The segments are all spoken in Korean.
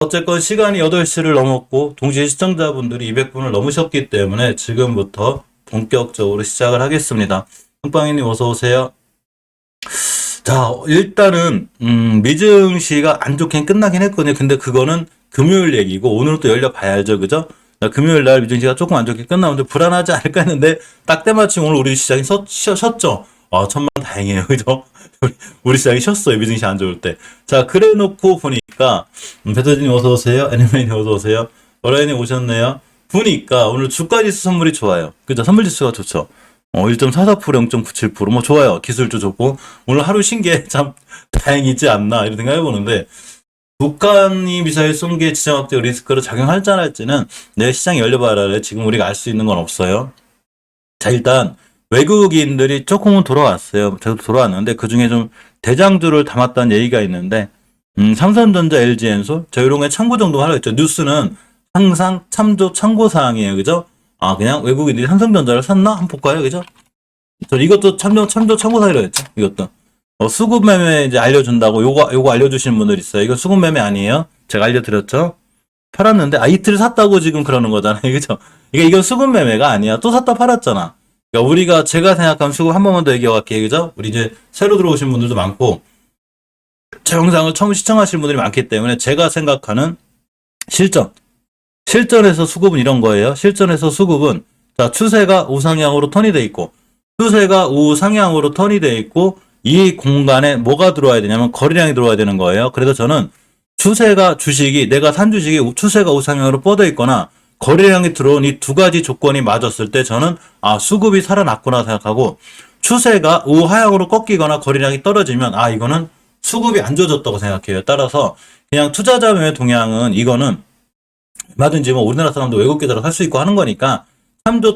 어쨌건 시간이 8시를 넘었고 동시에 시청자분들이 200분을 넘으셨기 때문에 지금부터 본격적으로 시작을 하겠습니다. 빵빵이님 어서 오세요. 자, 일단은 미증시가 안 좋게 끝나긴 했거든요. 근데 그거는 금요일 얘기고 오늘은 또 열려봐야죠. 그죠? 금요일 날 미증시가 조금 안 좋게 끝나는데 불안하지 않을까 했는데 딱 때마침 오늘 우리 시장이 쉬었죠. 천만 다행이에요. 그죠? 우리 시장이 쉬었어요. 미증시 안 좋을 때. 자, 그래 놓고 보니까 배터진님 어서 오세요. 애니메이님 어서 오세요. 어라이님 오셨네요. 보니까 오늘 주가지수 선물이 좋아요. 그죠? 선물지수가 좋죠. 1.44%, 0.97%, 뭐 좋아요. 기술도 좋고 오늘 하루 쉰 게 참 다행이지 않나 이런 생각 해보는데 북한이 미사일 쏜 게 지정학적 리스크로 작용할지 안 할지는 내 시장이 열려봐라. 지금 우리가 알 수 있는 건 없어요. 자, 일단 외국인들이 조금은 돌아왔어요. 저도 돌아왔는데 그중에 좀 대장주를 담았다는 얘기가 있는데 삼성전자, LG엔솔 저 이런 게 참고 정도 하려 했죠. 뉴스는 항상 참고 사항이에요. 그죠? 그냥 외국인들이 삼성전자를 샀나? 한번 볼까요? 그죠? 저 이것도 참고 사항이라고 했죠. 이것도. 수급 매매 이제 알려준다고 요거 알려주시는 분들 있어요. 이거 수급 매매 아니에요? 제가 알려드렸죠? 팔았는데, 이틀 샀다고 지금 그러는 거잖아요. 그죠? 이건 수급 매매가 아니야. 또 샀다 팔았잖아. 그러니까 제가 생각하는 수급 한 번만 더 얘기해갈게요. 그죠? 우리 이제 새로 들어오신 분들도 많고, 제 영상을 처음 시청하시는 분들이 많기 때문에 제가 생각하는 실전에서 수급은 이런 거예요. 실전에서 수급은, 자, 추세가 우상향으로 턴이 돼 있고, 추세가 우상향으로 턴이 돼 있고, 이 공간에 뭐가 들어와야 되냐면 거래량이 들어와야 되는 거예요. 그래서 저는 주식이 내가 산 주식이 추세가 우상향으로 뻗어 있거나 거래량이 들어온 이 두 가지 조건이 맞았을 때 저는 수급이 살아났구나 생각하고 추세가 우하향으로 꺾이거나 거래량이 떨어지면 이거는 수급이 안 좋아졌다고 생각해요. 따라서 그냥 투자자 매매 동향은 이거는 얼마든지 뭐 우리나라 사람도 외국 계좌로 살 수 있고 하는 거니까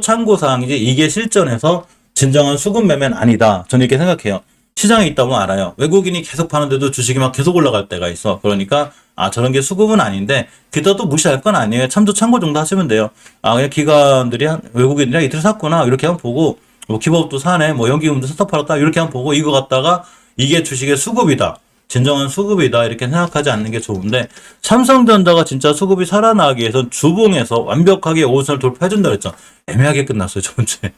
참고 사항이지 이게 실전에서 진정한 수급 매매는 아니다. 저는 이렇게 생각해요. 시장에 있다 보면 알아요. 외국인이 계속 파는데도 주식이 막 계속 올라갈 때가 있어. 그러니까 저런 게 수급은 아닌데 그래도 무시할 건 아니에요. 참고 정도 하시면 돼요. 그냥 기관들이 외국인들이랑 이틀 샀구나 이렇게 한번 보고 뭐 기법도 사네 뭐 연기금도 샀다 팔았다 이렇게 한번 보고 이거 갖다가 이게 주식의 수급이다. 진정한 수급이다 이렇게 생각하지 않는 게 좋은데 삼성전자가 진짜 수급이 살아나기 위해서 주봉에서 완벽하게 5선을 돌파해준다 그랬죠. 애매하게 끝났어요. 저번 주에.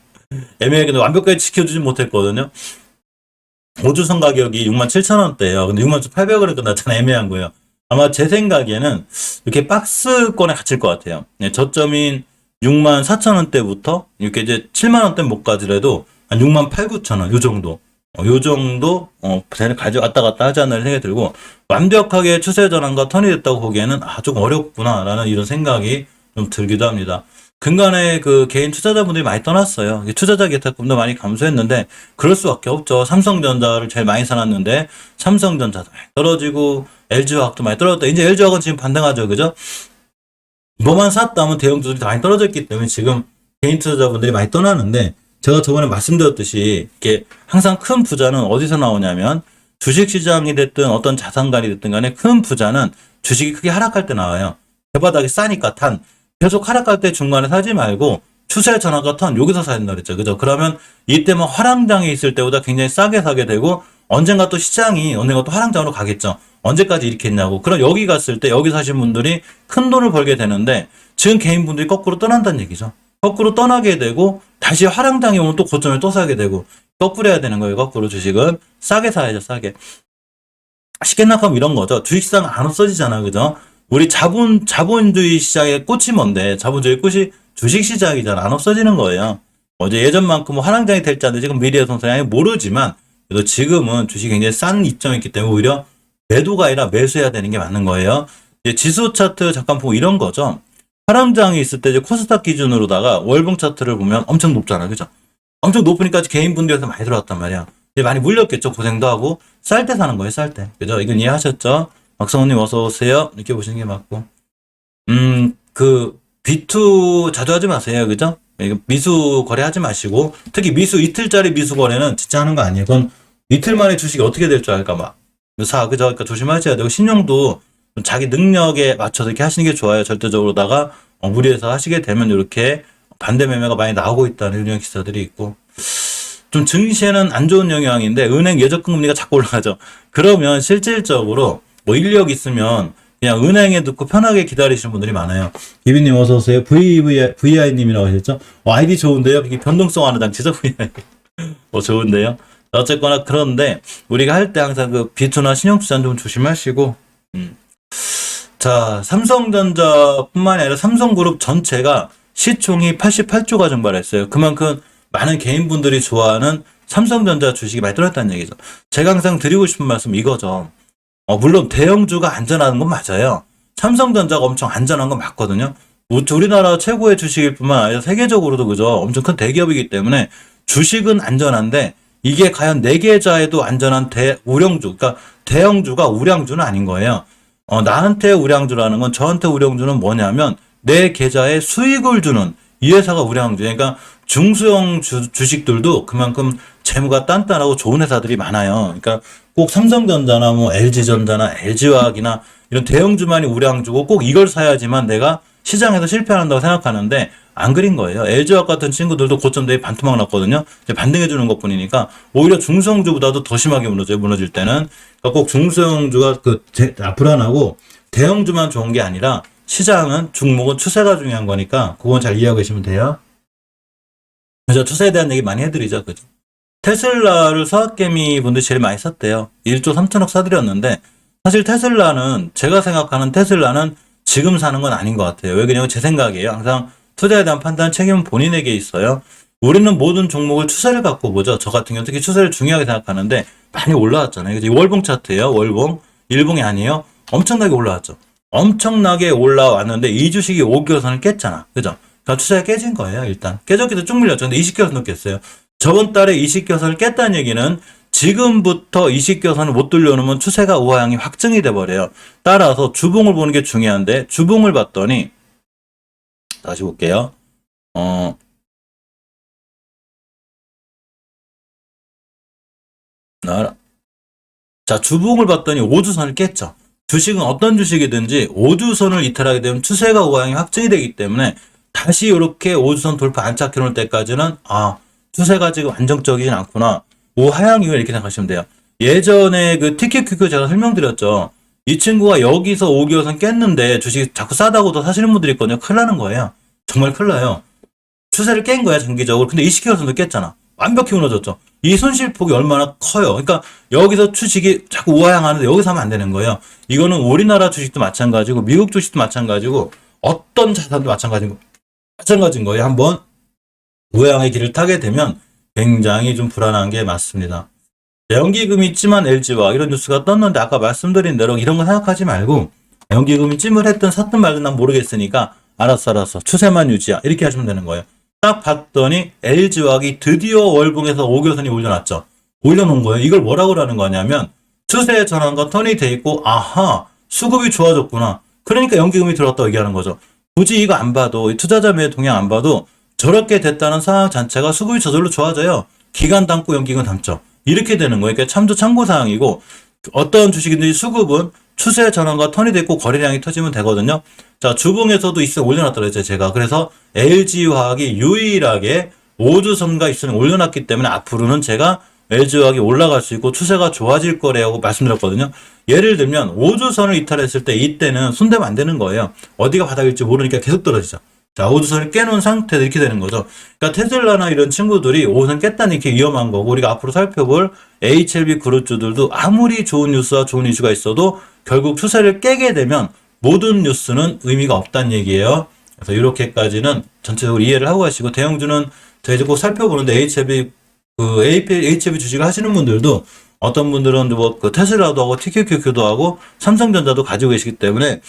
애매하게 완벽하게 지켜주지 못했거든요. 5주선 가격이 67,000원대예요. 근데 67,800원에 끝났잖아요. 애매한 거예요. 아마 제 생각에는 이렇게 박스권에 갇힐 것 같아요. 저점인 64,000원대부터 이렇게 이제 7만원대 못 가더라도 한 68,900원 요 정도. 요 정도 왔다 갔다 하지 않나 생각이 들고 완벽하게 추세 전환과 턴이 됐다고 보기에는 조금 어렵구나라는 이런 생각이 좀 들기도 합니다. 근간에 그 개인 투자자분들이 많이 떠났어요. 투자자 개탁금도 많이 감소했는데 그럴 수밖에 없죠. 삼성전자를 제일 많이 사놨는데 삼성전자도 많이 떨어지고 LG화학도 많이 떨어졌다. 이제 LG화학은 지금 반등하죠. 그죠? 뭐만 샀다면 대형주들이 많이 떨어졌기 때문에 지금 개인 투자자분들이 많이 떠나는데 제가 저번에 말씀드렸듯이 이게 항상 큰 부자는 어디서 나오냐면 주식시장이 됐든 어떤 자산관이 됐든 간에 큰 부자는 주식이 크게 하락할 때 나와요. 대바닥이 싸니까 계속 하락할 때 중간에 사지 말고 추세 전환과 턴 여기서 사야 된다 그랬죠. 그죠? 그러면 이때만 화랑장에 있을 때보다 굉장히 싸게 사게 되고 언젠가 또 화랑장으로 가겠죠. 언제까지 이렇게 했냐고. 그럼 여기 갔을 때 여기 사신 분들이 큰 돈을 벌게 되는데 지금 개인분들이 거꾸로 떠난다는 얘기죠. 거꾸로 떠나게 되고 다시 화랑장에 오면 또 고점에 또 사게 되고 거꾸로 해야 되는 거예요. 거꾸로 주식은 싸게 사야죠. 싸게. 쉽게 생각하면 이런 거죠. 주식시장 안 없어지잖아. 그죠? 우리 자본주의 시장의 꽃이 뭔데? 자본주의 꽃이 주식시장이잖아. 안 없어지는 거예요. 어제 예전만큼 화랑장이 될지 안 될지 지금 미래의 성장이 모르지만, 그래도 지금은 주식이 굉장히 싼 입장이 있기 때문에 오히려 매도가 아니라 매수해야 되는 게 맞는 거예요. 이제 지수 차트 잠깐 보고 이런 거죠. 화랑장이 있을 때 이제 코스닥 기준으로다가 월봉 차트를 보면 엄청 높잖아. 그죠? 엄청 높으니까 개인분들에서 많이 들어왔단 말이야. 이제 많이 물렸겠죠. 고생도 하고. 쌀 때 사는 거예요. 쌀 때. 그죠? 이건 이해하셨죠? 박성호님 어서 오세요. 이렇게 보시는 게 맞고. B2 자주 하지 마세요. 그죠? 미수 거래하지 마시고, 특히 이틀짜리 미수 거래는 진짜 하는 거 아니에요. 그건 이틀 만에 주식이 어떻게 될 줄 알까봐. 그죠? 그러니까 조심하셔야 되고, 신용도 자기 능력에 맞춰서 이렇게 하시는 게 좋아요. 절대적으로다가 무리해서 하시게 되면 이렇게 반대 매매가 많이 나오고 있다는 이런 기사들이 있고, 좀 증시에는 안 좋은 영향인데, 은행 예적금 금리가 자꾸 올라가죠. 그러면 실질적으로 인력 있으면 그냥 은행에 넣고 편하게 기다리시는 분들이 많아요. 비비님 어서오세요. VI님이라고 하셨죠? 아이디 좋은데요? 이게 변동성 하는 장치죠? VI. 좋은데요? 어쨌거나 그런데 우리가 할 때 항상 그 비투나 신용투자는 좀 조심하시고, 자, 삼성전자뿐만이 아니라 삼성그룹 전체가 시총이 88조가 증발했어요. 그만큼 많은 개인분들이 좋아하는 삼성전자 주식이 많이 떨어졌다는 얘기죠. 제가 항상 드리고 싶은 말씀 이거죠. 물론 대형주가 안전한 건 맞아요. 삼성전자가 엄청 안전한 건 맞거든요. 우리나라 최고의 주식일 뿐만 아니라 세계적으로도 그죠. 엄청 큰 대기업이기 때문에 주식은 안전한데 이게 과연 내 계좌에도 안전한 우량주, 그러니까 대형주가 우량주는 아닌 거예요. 나한테 우량주라는 건 저한테 우량주는 뭐냐면 내 계좌에 수익을 주는 이 회사가 우량주. 그러니까 중소형 주식들도 그만큼 재무가 단단하고 좋은 회사들이 많아요. 그러니까 꼭 삼성전자나 뭐 LG전자나 LG화학이나 이런 대형주만이 우량주고 꼭 이걸 사야지만 내가 시장에서 실패한다고 생각하는데 안 그린 거예요. LG화학 같은 친구들도 고점대에 반토막 났거든요. 이제 반등해 주는 것뿐이니까 오히려 중소형주보다도 더 심하게 무너져요. 무너질 때는. 그러니까 꼭 중소형주가 불안하고 대형주만 좋은 게 아니라 시장은 종목은 추세가 중요한 거니까 그건 잘 이해하고 계시면 돼요. 그래서 추세에 대한 얘기 많이 해드리죠. 그죠? 테슬라를 서학개미 분들이 제일 많이 샀대요. 1조 3천억 사들였는데 사실 테슬라는 제가 생각하는 테슬라는 지금 사는 건 아닌 것 같아요. 왜 그러냐면 제 생각이에요. 항상 투자에 대한 판단 책임은 본인에게 있어요. 우리는 모든 종목을 추세를 갖고 보죠. 저 같은 경우 특히 추세를 중요하게 생각하는데 많이 올라왔잖아요. 그죠? 월봉 차트예요. 월봉. 일봉이 아니에요. 엄청나게 올라왔죠. 엄청나게 올라왔는데 이 주식이 5개월선을 깼잖아. 그죠? 그러니까 추세가 깨진 거예요. 일단. 깨졌기도 쭉 밀렸죠. 근데 20개월선도 깼어요. 저번 달에 20개선을 깼다는 얘기는 지금부터 20개선을 못 돌려놓으면 추세가 우하향이 확정이 돼버려요. 따라서 주봉을 보는 게 중요한데 주봉을 봤더니 다시 볼게요. 자, 주봉을 봤더니 5주선을 깼죠. 주식은 어떤 주식이든지 5주선을 이탈하게 되면 추세가 우하향이 확정이 되기 때문에 다시 이렇게 5주선 돌파 안착해 놓을 때까지는 추세가 지금 안정적이진 않구나. 우하향이요 이렇게 생각하시면 돼요. 예전에 그 TQQQ 제가 설명드렸죠. 이 친구가 여기서 5개월선 깼는데 주식이 자꾸 싸다고도 사시는 분들이 있거든요. 큰일 나는 거예요. 정말 큰일 나요. 추세를 깬 거야 장기적으로. 근데 20개월선도 깼잖아. 완벽히 무너졌죠. 이 손실폭이 얼마나 커요. 그러니까 여기서 주식이 자꾸 우하향하는데 여기서 하면 안 되는 거예요. 이거는 우리나라 주식도 마찬가지고 미국 주식도 마찬가지고 어떤 자산도 마찬가지인 거예요. 한번 우하향의 길을 타게 되면 굉장히 좀 불안한 게 맞습니다. 연기금이 있지만 LG화 이런 뉴스가 떴는데 아까 말씀드린 대로 이런 거 생각하지 말고 연기금이 찜을 했든 샀든 말든 난 모르겠으니까 알았어 추세만 유지야 이렇게 하시면 되는 거예요. 딱 봤더니 LG화학이 드디어 월봉에서 5개선이 올려놨죠. 올려놓은 거예요. 이걸 뭐라고 하는 거냐면 추세 전환과 턴이 돼 있고 수급이 좋아졌구나. 그러니까 연기금이 들어왔다고 얘기하는 거죠. 굳이 이거 안 봐도 투자자 매매 동향 안 봐도 저렇게 됐다는 상황 자체가 수급이 저절로 좋아져요. 기간 담고 연기금 담죠. 이렇게 되는 거예요. 그러니까 참고사항이고 어떤 주식인들이 수급은 추세 전환과 턴이 됐고 거래량이 터지면 되거든요. 자, 주봉에서도 있어 올려놨다 그랬죠, 제가. 그래서 LG화학이 유일하게 5주선과 있으면 올려놨기 때문에 앞으로는 제가 LG화학이 올라갈 수 있고 추세가 좋아질 거라고 말씀드렸거든요. 예를 들면 5주선을 이탈했을 때 이때는 손대면 안 되는 거예요. 어디가 바닥일지 모르니까 계속 떨어지죠. 자, 5주선을 깨놓은 상태에서 이렇게 되는 거죠. 그러니까 테슬라나 이런 친구들이 5주선 깼다는 이렇게 위험한 거고 우리가 앞으로 살펴볼 HLB 그룹주들도 아무리 좋은 뉴스와 좋은 이슈가 있어도 결국 추세를 깨게 되면 모든 뉴스는 의미가 없다는 얘기예요. 그래서 이렇게까지는 전체적으로 이해를 하고 가시고 대형주는 저희 꼭 살펴보는데 HLB 주식을 하시는 분들도 어떤 분들은 테슬라도 하고 TQQQ도 하고 삼성전자도 가지고 계시기 때문에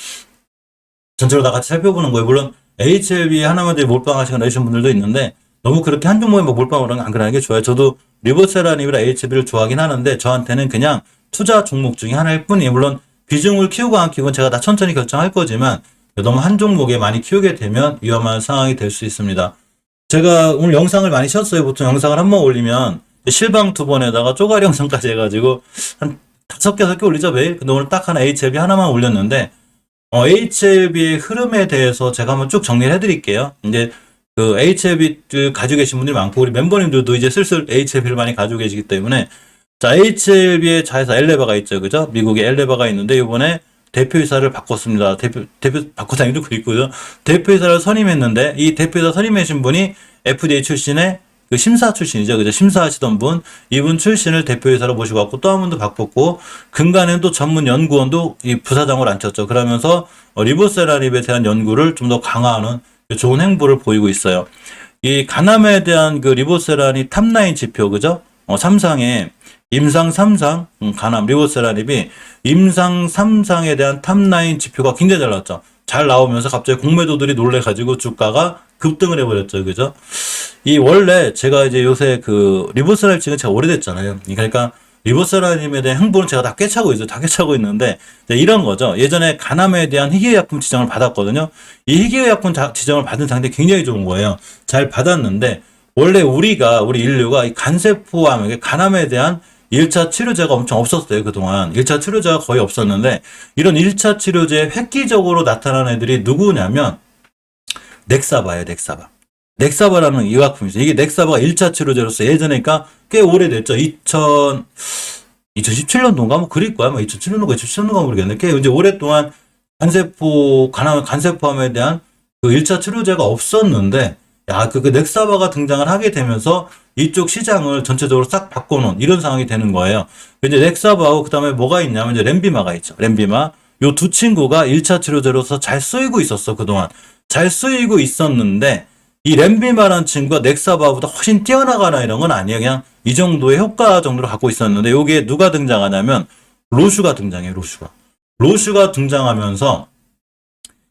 전체로 다 같이 살펴보는 거예요. 물론 HLB 하나만 몰빵하시거나 이러신 분들도 있는데 너무 그렇게 한 종목에 몰빵을 안 그러는 게 좋아요. 저도 리버세라님이라 HLB를 좋아하긴 하는데 저한테는 그냥 투자 종목 중에 하나일 뿐이에요. 물론 비중을 키우고 안 키우고 제가 다 천천히 결정할 거지만 너무 한 종목에 많이 키우게 되면 위험한 상황이 될 수 있습니다. 제가 오늘 영상을 많이 쉬었어요. 보통 영상을 한 번 올리면 실방 2번에다가 쪼가리 영상까지 해가지고 한 5개, 6개 올리죠 매일. 근데 오늘 딱 하나 HLB 하나만 올렸는데 HLB의 흐름에 대해서 제가 한번 쭉 정리를 해드릴게요. 이제 그 HLB 가지고 계신 분들이 많고 우리 멤버님들도 이제 슬슬 HLB를 많이 가지고 계시기 때문에 자 HLB의 자회사 엘레바가 있죠, 그죠? 미국에 엘레바가 있는데 이번에 대표이사를 바꿨습니다. 대표 바꾸다니도 그랬고요. 대표이사를 선임했는데 이 대표이사 선임하신 분이 FDA 출신의 그 심사 출신이죠. 그죠? 심사하시던 분, 이분 출신을 대표이사로 모시고 왔고 또 한 분도 바꿨고 근간에는 또 전문 연구원도 이 부사장으로 앉혔죠. 그러면서 리보세라닙에 대한 연구를 좀 더 강화하는 좋은 행보를 보이고 있어요. 이 간암에 대한 그 리보세라닙 탑라인 지표, 그죠? 삼상에 임상 3상 간암 리보세라닙이 임상 3상에 대한 탑라인 지표가 굉장히 잘 나왔죠. 잘 나오면서 갑자기 공매도들이 놀래가지고 주가가 급등을 해버렸죠. 그죠? 이 원래 제가 이제 요새 그 리보세라닙 지금 제가 오래됐잖아요. 그러니까 리보세라닙에 대한 행보는 제가 다 꿰차고 있어요. 다 꿰차고 있는데 이런 거죠. 예전에 간암에 대한 희귀의약품 지정을 받았거든요. 이 희귀의약품 지정을 받은 상태 굉장히 좋은 거예요. 잘 받았는데 원래 우리 인류가 이 간세포암, 간암에 대한 1차 치료제가 엄청 없었어요, 그동안. 1차 치료제가 거의 없었는데, 이런 1차 치료제에 획기적으로 나타난 애들이 누구냐면, 넥사바예요, 넥사바. 넥사바라는 의약품이죠. 이게 넥사바가 1차 치료제로서 예전에니까 꽤 오래됐죠. 2017년도인가? 뭐 그릴 거야. 뭐 2007년도인가 2017년도인가 모르겠는데, 꽤 이제 오랫동안 간세포암에 대한 그 1차 치료제가 없었는데, 그 넥사바가 등장을 하게 되면서 이쪽 시장을 전체적으로 싹 바꿔놓은 이런 상황이 되는 거예요. 이제 넥사바하고 그 다음에 뭐가 있냐면 이제 렌비마가 있죠. 렌비마. 요 두 친구가 1차 치료제로서 잘 쓰이고 있었어, 그동안. 잘 쓰이고 있었는데, 이 렌비마라는 친구가 넥사바보다 훨씬 뛰어나가나 이런 건 아니에요. 그냥 이 정도의 효과 정도로 갖고 있었는데, 요게 누가 등장하냐면, 로슈가 등장해요, 로슈가. 로슈가 등장하면서,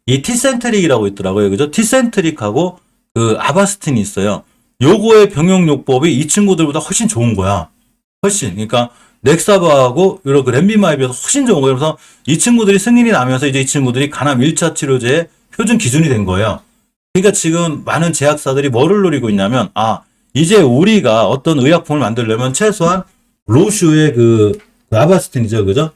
이 티센트릭이라고 있더라고요. 그죠? 티센트릭하고 그 아바스틴이 있어요. 요거의 병용요법이 이 친구들보다 훨씬 좋은 거야. 훨씬. 그러니까 넥사바하고 이런 그 렌비마에 비해서 훨씬 좋은 거예요. 그래서 이 친구들이 승인이 나면서 이제 이 친구들이 간암 1차 치료제의 표준 기준이 된 거예요. 그러니까 지금 많은 제약사들이 뭐를 노리고 있냐면, 이제 우리가 어떤 의약품을 만들려면 최소한 로슈의 그 아바스틴이죠. 그죠?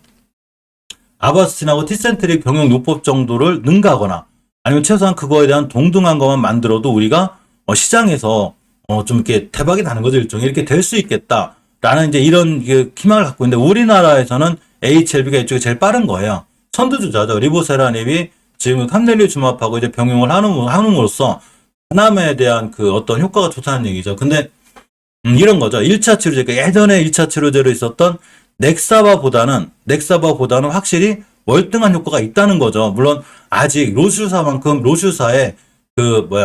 아바스틴하고 티센트릭 병용요법 정도를 능가하거나 아니면 최소한 그거에 대한 동등한 것만 만들어도 우리가 시장에서 좀 이렇게 대박이 나는 거죠. 일종의 이렇게 될 수 있겠다라는 이제 이런 희망을 갖고 있는데 우리나라에서는 HLB가 이쪽이 제일 빠른 거예요. 선두주자죠. 리보세라닙이 지금 캄넬리주맙하고 이제 병용을 함으로써 간암에 대한 그 어떤 효과가 좋다는 얘기죠. 근데 이런 거죠. 1차 치료제, 그러니까 예전에 1차 치료제로 있었던 넥사바보다는 확실히 월등한 효과가 있다는 거죠. 물론 아직 로슈사의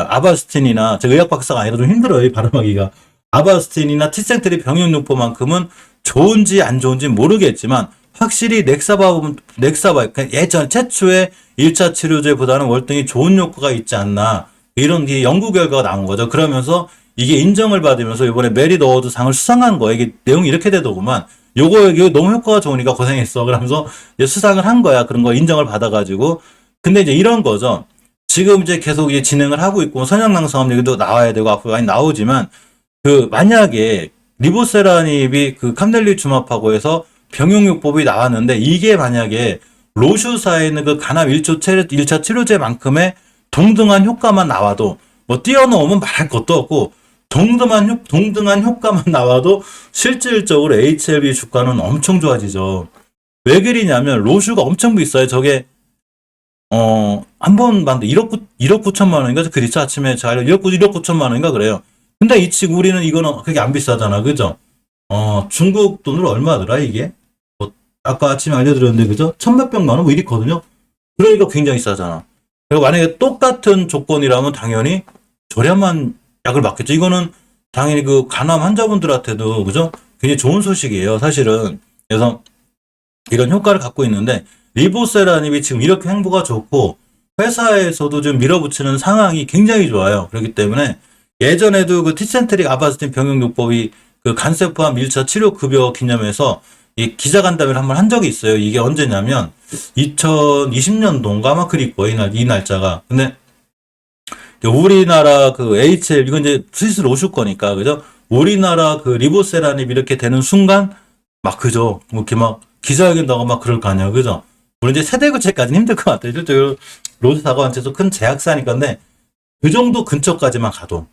아바스틴이나 제가 의학 박사가 아니라 좀 힘들어요, 이 발음하기가. 아바스틴이나 티센트리 병용요법만큼은 좋은지 안 좋은지 모르겠지만 확실히 넥사바 그러니까 예전 최초의 1차 치료제보다는 월등히 좋은 효과가 있지 않나 이런 연구 결과가 나온 거죠. 그러면서 이게 인정을 받으면서 이번에 메릿 어워드 상을 수상한 거예요. 이게 내용이 이렇게 되더구만. 이거 너무 효과가 좋으니까 고생했어. 그러면서 이제 수상을 한 거야. 그런 거 인정을 받아가지고. 근데 이제 이런 거죠. 지금 이제 계속 이제 진행을 하고 있고, 선형낭성암 얘기도 나와야 되고, 앞으로 많이 나오지만, 만약에 리보세라닙이 캄넬리주맙하고 해서 병용요법이 나왔는데, 이게 만약에 로슈사에 있는 그 간암 1차 치료제만큼의 동등한 효과만 나와도, 뭐 뛰어넘으면 말할 것도 없고, 동등한 효과만 나와도 실질적으로 HLB 주가는 엄청 좋아지죠. 왜 그러냐면 로슈가 엄청 비싸요. 저게 한 번 봤는데 1억 9천만 원인가 그렇죠. 아침에 잘 1억 9천만 원인가 그래요. 근데 이 친구 우리는 이거는 그게 안 비싸잖아. 그죠? 중국 돈으로 얼마더라 이게? 아까 아침에 알려드렸는데 그죠? 천몇백만 원 뭐 이랬거든요. 그러니까 굉장히 싸잖아. 그리고 만약에 똑같은 조건이라면 당연히 저렴한 약을 맞겠죠. 이거는 당연히 간암 환자분들한테도 그죠? 굉장히 좋은 소식이에요. 사실은. 그래서 이런 효과를 갖고 있는데 리보세라닙이 지금 이렇게 행보가 좋고 회사에서도 좀 밀어붙이는 상황이 굉장히 좋아요. 그렇기 때문에 예전에도 티센트릭 아바스틴 병용요법이 간세포암 1차 치료 급여 기념해서 이 기자간담회를 한번 한 적이 있어요. 이게 언제냐면 2020년도인가 아마 그릴 거예요. 이 날짜가. 근데 우리나라 HL, 이건 이제 스위스 로슈 거니까, 그죠? 우리나라 리보세라닙 이렇게 되는 순간, 그죠? 뭐 이렇게 기자회견도 하고 그럴 거 아니야, 그죠? 물론 이제 세대 교체까지는 힘들 것 같아요. 실제로 로슈 사과한테서 큰 제약사니까, 근데 그 정도 근처까지만 가도,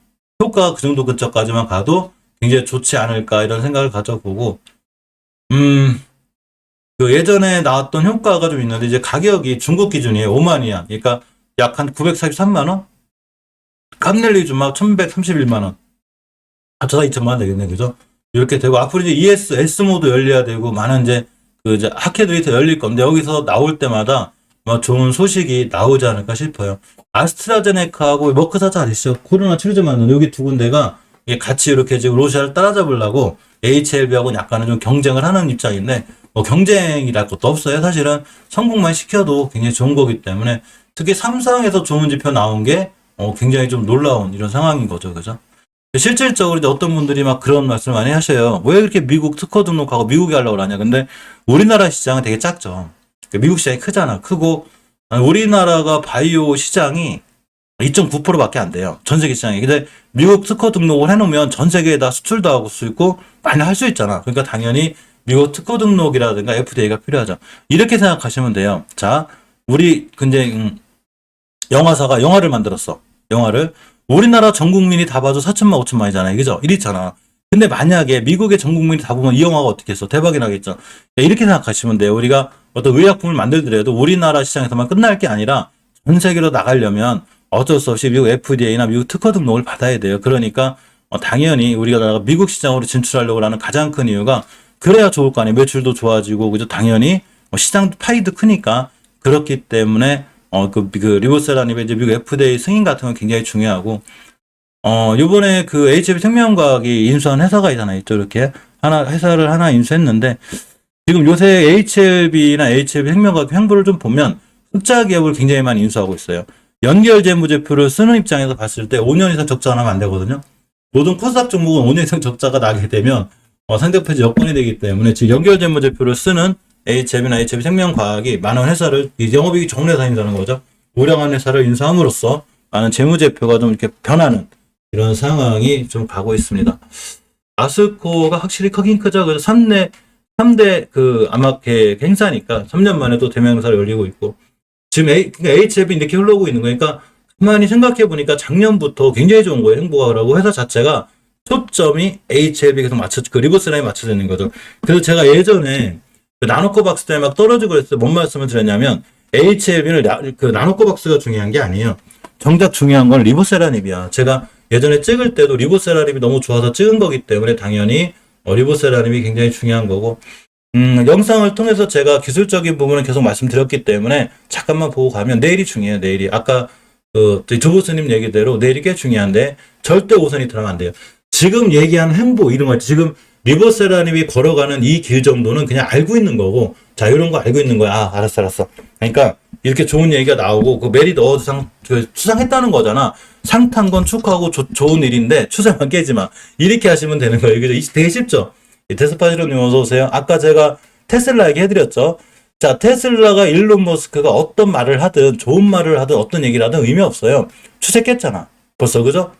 효과가 그 정도 근처까지만 가도 굉장히 좋지 않을까, 이런 생각을 가져보고, 그 예전에 나왔던 효과가 좀 있는데 이제 가격이 중국 기준이에요. 5만 위안. 그러니까 약 한 943만 원? 깜넬리 주막 1131만 원. 합쳐서 2천만 원 되겠네. 그죠? 이렇게 되고 앞으로 이제 ES, S 모드 열려야 되고 많은 이제 하캐들이 더 열릴 건데 여기서 나올 때마다 뭐 좋은 소식이 나오지 않을까 싶어요. 아스트라제네카하고 머크사자 아시죠? 코로나 치료제 만드는 여기 두 군데가 이게 같이 이렇게 지금 러시아를 따라잡으려고 HLB하고는 약간은 좀 경쟁을 하는 입장인데 뭐 경쟁이랄 것도 없어요. 사실은 성공만 시켜도 굉장히 좋은 거기 때문에 특히 삼성에서 좋은 지표 나온 게 굉장히 좀 놀라운 이런 상황인 거죠. 그죠? 실질적으로 이제 어떤 분들이 막 그런 말씀을 많이 하셔요. 왜 그렇게 미국 특허 등록하고 미국에 하려고 하냐. 근데 우리나라 시장은 되게 작죠. 미국 시장이 크잖아. 크고 우리나라가 바이오 시장이 2.9%밖에 안 돼요. 전 세계 시장이. 근데 미국 특허 등록을 해놓으면 전 세계에다 수출도 하고 수 있고 많이 할 수 있잖아. 그러니까 당연히 미국 특허 등록이라든가 FDA가 필요하죠. 이렇게 생각하시면 돼요. 자, 우리 근데 영화사가 영화를 만들었어. 영화를 우리나라 전 국민이 다 봐도 4천만 5천만이잖아요. 그죠? 이렇잖아. 근데 만약에 미국의 전 국민이 다 보면 이 영화가 어떻게 했어? 대박이 나겠죠. 이렇게 생각하시면 돼요. 우리가 어떤 의약품을 만들더라도 우리나라 시장에서만 끝날 게 아니라 전 세계로 나가려면 어쩔 수 없이 미국 FDA나 미국 특허 등록을 받아야 돼요. 그러니까 당연히 우리가 미국 시장으로 진출하려고 하는 가장 큰 이유가 그래야 좋을 거 아니에요. 매출도 좋아지고 그죠? 당연히 시장 파이도 크니까 그렇기 때문에 리보세라님의 이제 미국 FDA 승인 같은 건 굉장히 중요하고 요번에 그 HLB 생명과학이 인수한 회사가 있잖아요. 이렇게 회사를 하나 인수했는데 지금 요새 HLB나 HLB 생명과학 행보를 좀 보면 흑자 기업을 굉장히 많이 인수하고 있어요. 연결 재무제표를 쓰는 입장에서 봤을 때 5년 이상 적자가 나면 안 되거든요. 모든 코스닥 종목은 5년 이상 적자가 나게 되면 상대표지 여건이 되기 때문에 지금 연결 재무제표를 쓰는 HLB나 HLB 생명과학이 많은 회사를 영업이익이 좋은 회사 인수하는 거죠. 우량한 회사를 인수함으로써 많은 재무제표가 좀 이렇게 변하는 이런 상황이 좀 가고 있습니다. 아스코가 확실히 크긴 크죠. 그래서 3대 아마 행사니까 3년 만에 또 대면 행사를 열리고 있고 지금 그러니까 HLB 이렇게 흘러오고 있는 거니까 가만히 생각해 보니까 작년부터 굉장히 좋은 거예요. 행보가라고 회사 자체가 초점이 HLB 계속 리보스라인에 맞춰져 있는 거죠. 그래서 제가 예전에 나노코박스 때문에 막 떨어지고 그랬어요. 뭔 말씀을 드렸냐면 HLB는 나노코박스가 중요한 게 아니에요. 정작 중요한 건 리보세라닙이야. 제가 예전에 찍을 때도 리보세라닙이 너무 좋아서 찍은 거기 때문에 당연히 리보세라닙이 굉장히 중요한 거고 영상을 통해서 제가 기술적인 부분을 계속 말씀드렸기 때문에 잠깐만 보고 가면 내일이 중요해요. 내일이 아까 조보스님 얘기대로 내일이 꽤 중요한데 절대 오선이 들어가면 안 돼요. 지금 얘기한 행보 이런 거 지금 리보세라님이 걸어가는 이 길 정도는 그냥 알고 있는 거고 자 이런 거 알고 있는 거야. 알았어. 그러니까 이렇게 좋은 얘기가 나오고 그 메리트 어워드 수상했다는 거잖아. 상 탄 건 축하하고 좋은 일인데 추세만 깨지 마. 이렇게 하시면 되는 거예요. 그죠? 되게 쉽죠? 테스파지로님 어서 오세요. 아까 제가 테슬라 얘기해드렸죠. 자, 테슬라가 일론 머스크가 어떤 말을 하든 좋은 말을 하든 어떤 얘기를 하든 의미 없어요. 추세 깼잖아. 벌써 그죠?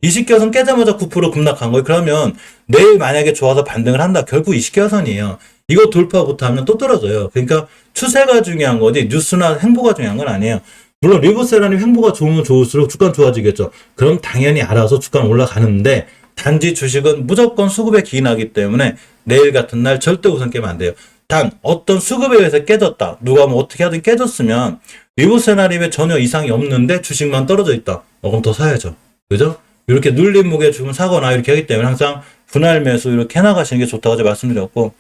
20개선 깨자마자 9% 급락한 거예요. 그러면 내일 만약에 좋아서 반등을 한다. 결국 20개선이에요. 이거 돌파 못하면 또 떨어져요. 그러니까 추세가 중요한 거지 뉴스나 행보가 중요한 건 아니에요. 물론 리보세라님 행보가 좋으면 좋을수록 주가 좋아지겠죠. 그럼 당연히 알아서 주가 올라가는데 단지 주식은 무조건 수급에 기인하기 때문에 내일 같은 날 절대 우선 깨면 안 돼요. 단 어떤 수급에 의해서 깨졌다. 누가 뭐 어떻게 하든 깨졌으면 리보세라님에 전혀 이상이 없는데 주식만 떨어져 있다. 그럼 더 사야죠. 그죠? 이렇게 눌린 목에 주면 사거나 이렇게 하기 때문에 항상 분할 매수 이렇게 해나가시는 게 좋다고 제가 말씀드렸고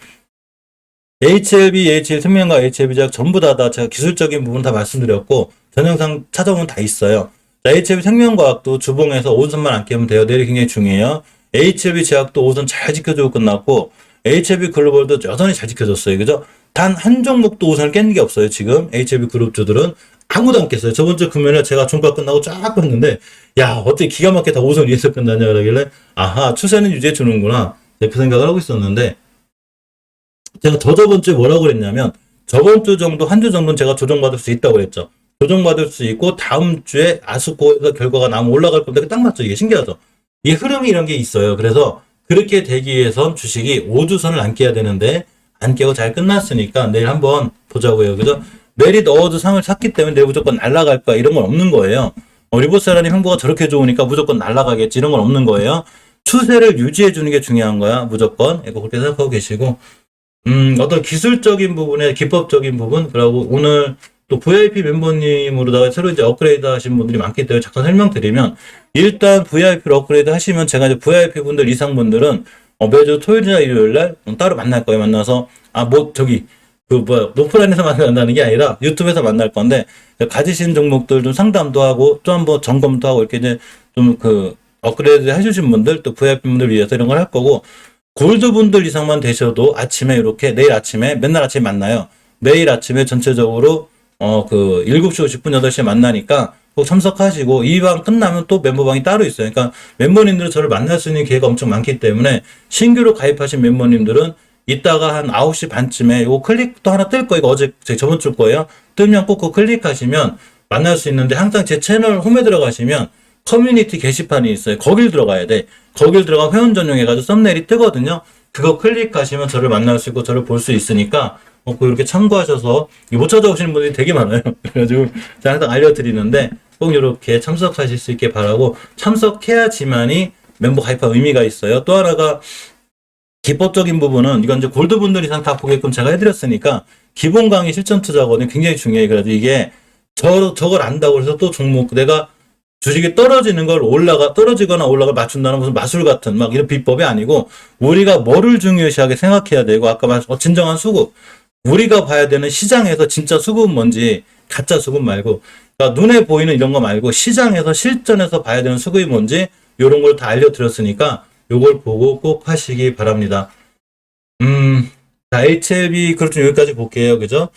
HLB 생명과 HLB제약 전부 다 제가 기술적인 부분 다 말씀드렸고 전 영상 찾아보면 다 있어요. 자, HLB 생명과학도 주봉에서 5선만 안 깨면 돼요. 내일이 굉장히 중요해요. HLB 제약도 5선 잘 지켜주고 끝났고 HLB 글로벌도 여전히 잘 지켜줬어요. 그죠? 단 한 종목도 5선을 깬 게 없어요. 지금 HLB 그룹주들은 아무도 안 깼어요. 저번 주 금요일에 제가 종가 끝나고 쫙 봤는데 야 어떻게 기가 막히게 다 5선 위에서 끝나냐 그러길래 아하 추세는 유지해 주는구나 그 생각을 하고 있었는데 제가 저번 주에 뭐라고 그랬냐면 저번 주 정도 한 주 정도는 제가 조정받을 수 있다고 그랬죠. 조정받을 수 있고 다음 주에 아스코에서 결과가 나오면 올라갈 건데 딱 맞죠. 이게 신기하죠. 이게 흐름이 이런 게 있어요. 그래서 그렇게 되기 위해선 주식이 5주선을 안 깨야 되는데 안 깨고 잘 끝났으니까 내일 한번 보자고요. 그죠? 메리트 어워드 상을 샀기 때문에 내일 무조건 날아갈 거야. 이런 건 없는 거예요. 리보세라님 행보가 저렇게 좋으니까 무조건 날아가겠지. 이런 건 없는 거예요. 추세를 유지해 주는 게 중요한 거야. 무조건. 이거 그렇게 생각하고 계시고 어떤 기술적인 부분에 기법적인 부분, 그리고 오늘 또 VIP 멤버님으로다가 새로 이제 업그레이드 하신 분들이 많기 때문에 잠깐 설명드리면, 일단 VIP로 업그레이드 하시면 제가 이제 VIP 분들 이상 분들은 매주 토요일이나 일요일 날 따로 만날 거예요. 만나서, 노프란에서 만난다는 게 아니라 유튜브에서 만날 건데, 가지신 종목들 좀 상담도 하고, 또 한번 점검도 하고, 이렇게 이제 좀 업그레이드 해주신 분들, 또 VIP 분들 위해서 이런 걸 할 거고, 골드 분들 이상만 되셔도 아침에 이렇게 내일 아침에 맨날 아침에 만나요. 매일 아침에 전체적으로 7시 50분 8시에 만나니까 꼭 참석하시고 이 방 끝나면 또 멤버방이 따로 있어요. 그러니까 멤버님들은 저를 만날 수 있는 기회가 엄청 많기 때문에 신규로 가입하신 멤버님들은 이따가 한 9시 반쯤에 요 클릭도 하나 뜰 거예요. 이거 저번 주 거예요. 뜨면 꼭 그거 클릭하시면 만날 수 있는데 항상 제 채널 홈에 들어가시면 커뮤니티 게시판이 있어요. 거길 들어가야 돼. 거길 들어가 회원 전용 해가지고 썸네일이 뜨거든요. 그거 클릭하시면 저를 만날 수 있고 저를 볼 수 있으니까 이렇게 참고하셔서 못 찾아오시는 분들이 되게 많아요. 그래가지고 제가 항상 알려드리는데 꼭 이렇게 참석하실 수 있게 바라고, 참석해야지만이 멤버 가입한 의미가 있어요. 또 하나가 기법적인 부분은 이건 이제 골드분들 이상 다 보게끔 제가 해드렸으니까 기본 강의 실전 투자거든요. 굉장히 중요해요. 그래서 이게 저걸 안다고 해서 또 종목 내가 주식이 떨어지는 걸 떨어지거나 올라가 맞춘다는 무슨 마술 같은 막 이런 비법이 아니고, 우리가 뭐를 중요시하게 생각해야 되고, 아까 말씀 진정한 수급, 우리가 봐야 되는 시장에서 진짜 수급은 뭔지, 가짜 수급 말고, 그러니까 눈에 보이는 이런 거 말고 시장에서 실전에서 봐야 되는 수급이 뭔지 이런 걸 다 알려드렸으니까 요걸 보고 꼭 하시기 바랍니다. 자, HLB 그룹 좀 여기까지 볼게요. 그죠?